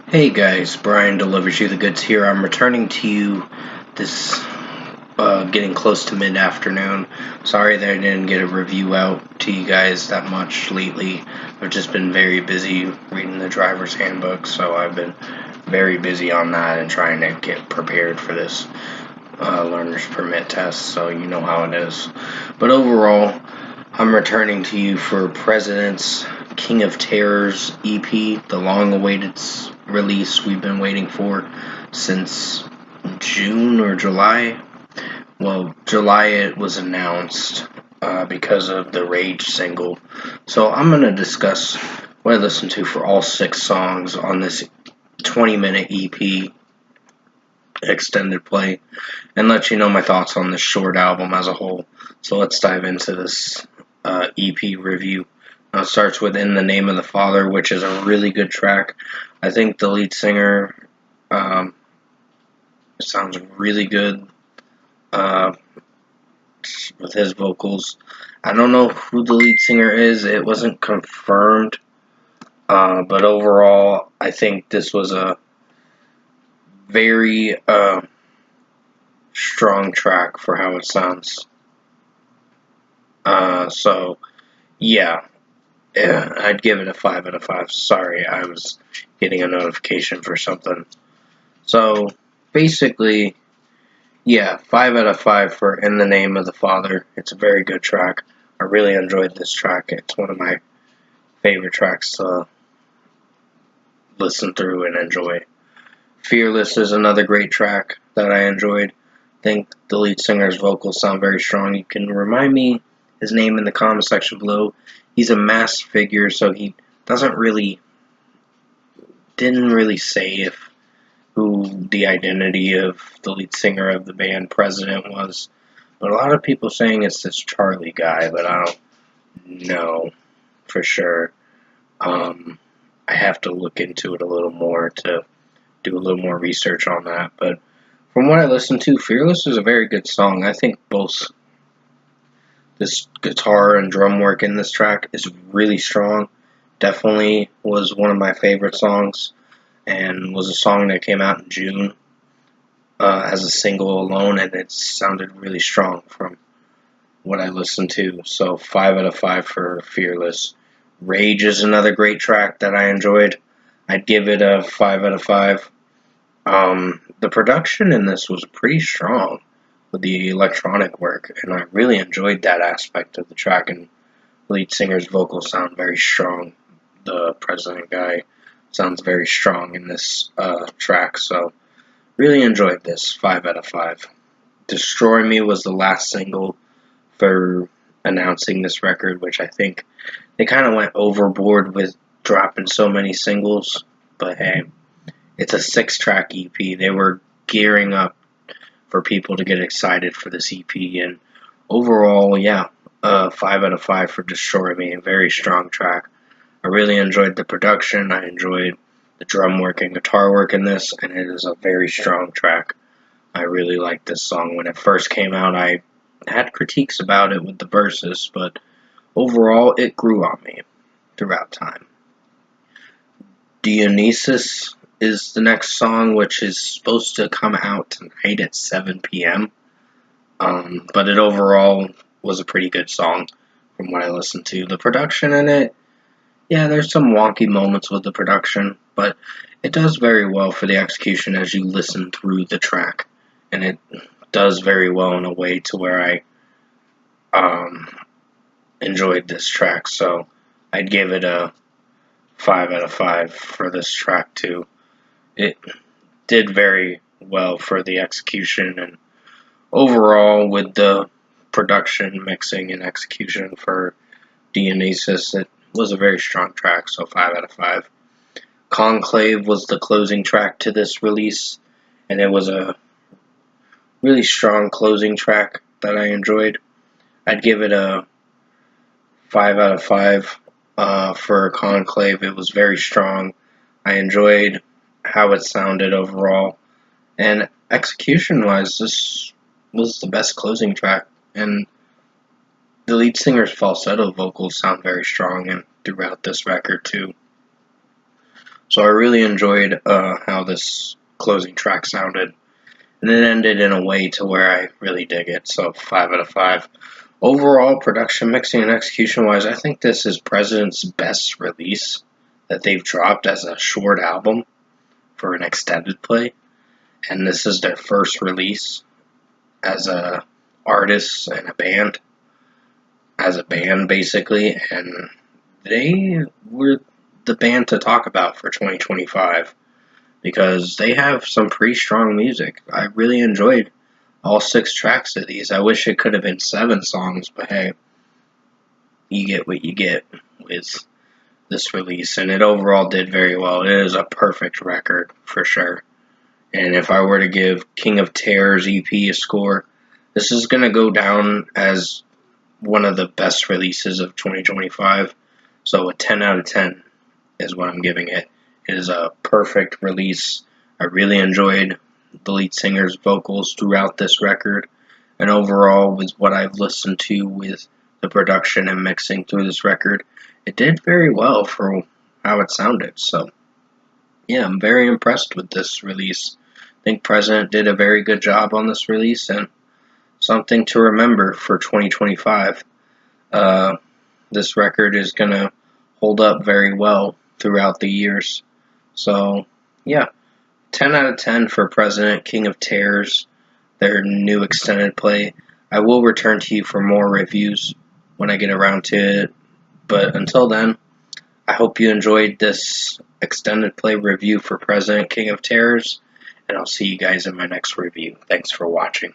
Hey guys, Brian delivers you the goods here. I'm returning to you this getting close to mid-afternoon. Sorry that I didn't get a review out to you guys that much lately. I've just been very busy reading the driver's handbook, so I've been very busy on that and trying to get prepared for this learner's permit test, so you know how it is. But overall, I'm returning to you for President's King of Terrors EP, the long-awaited release we've been waiting for since June or July. Well, July it was announced because of the Rage single. So I'm going to discuss what I listened to for all 6 songs on this 20-minute EP extended play and let you know my thoughts on this short album as a whole. So let's dive into this EP review. It starts with In the Name of the Father, which is a really good track. I think the lead singer sounds really good uh, with his vocals. I don't know who the lead singer is. It wasn't confirmed. But overall, I think this was a very strong track for how it sounds. So, yeah, I'd give it a 5 out of 5. Sorry, I was getting a notification for something. So, basically, yeah, 5 out of 5 for In the Name of the Father. It's a very good track. I really enjoyed this track. It's one of my favorite tracks to listen through and enjoy. Fearless is another great track that I enjoyed. I think the lead singer's vocals sound very strong. You can remind me his name in the comment section below. He's a masked figure, so he didn't really say if who the identity of the lead singer of the band President was. But a lot of people saying it's this Charlie guy, but I don't know for sure. I have to look into it a little more to do a little more research on that. But from what I listened to, Fearless is a very good song. I think both this guitar and drum work in this track is really strong. Definitely was one of my favorite songs and was a song that came out in June as a single alone, and it sounded really strong from what I listened to. So 5 out of 5 for Fearless. Rage is another great track that I enjoyed. I'd give it a 5 out of 5. The production in this was pretty strong with the electronic work, and I really enjoyed that aspect of the track. And lead singer's vocals sound very strong. The president guy sounds very strong in this track, so really enjoyed this. 5 out of 5. Destroy Me was the last single for announcing this record, which I think they kind of went overboard with dropping so many singles. But hey, it's a 6-track EP. They were gearing up for people to get excited for this EP, and overall, yeah, 5 out of 5 for Destroy Me. A very strong track. I really enjoyed the production. I enjoyed the drum work and guitar work in this, and it is a very strong track. I really liked this song. When it first came out, I had critiques about it with the verses, but overall, it grew on me throughout time. Dionysus is the next song, which is supposed to come out tonight at 7 p.m. But it overall was a pretty good song from what I listened to. The production in it, yeah, there's some wonky moments with the production, but it does very well for the execution as you listen through the track. And it does very well in a way to where I um, enjoyed this track. So I'd give it a 5 out of 5 for this track too. It did very well for the execution and overall with the production, mixing, and execution for Dionysus. It was a very strong track, so 5 out of 5. Conclave was the closing track to this release, and it was a really strong closing track that I enjoyed. I'd give it a 5 out of 5 for Conclave. It was very strong. I enjoyed how it sounded overall. And execution wise, this was the best closing track. And the lead singer's falsetto vocals sound very strong and throughout this record too. So I really enjoyed how this closing track sounded, and it ended in a way to where I really dig it. So 5 out of 5. Overall, production, mixing, and execution wise, I think this is President's best release that they've dropped as a short album for an extended play, and this is their first release as a artist and a band, as a band basically, and they were the band to talk about for 2025 because they have some pretty strong music. I really enjoyed all 6 tracks of these. I wish it could have been 7 songs, but hey, you get what you get with this release, and it overall did very well. It is a perfect record for sure. And if I were to give King of Terrors EP a score, this is going to go down as one of the best releases of 2025. So a 10 out of 10 is what I'm giving it. It is a perfect release. I really enjoyed the lead singer's vocals throughout this record, and overall, with what I've listened to with the production and mixing through this record, it did very well for how it sounded. So, yeah, I'm very impressed with this release. I think President did a very good job on this release, and something to remember for 2025. Uh, this record is going to hold up very well throughout the years. So, yeah, 10 out of 10 for President, King of Terrors, their new extended play. I will return to you for more reviews when I get around to it. But until then, I hope you enjoyed this extended play review for President, King of Terrors, and I'll see you guys in my next review. Thanks for watching.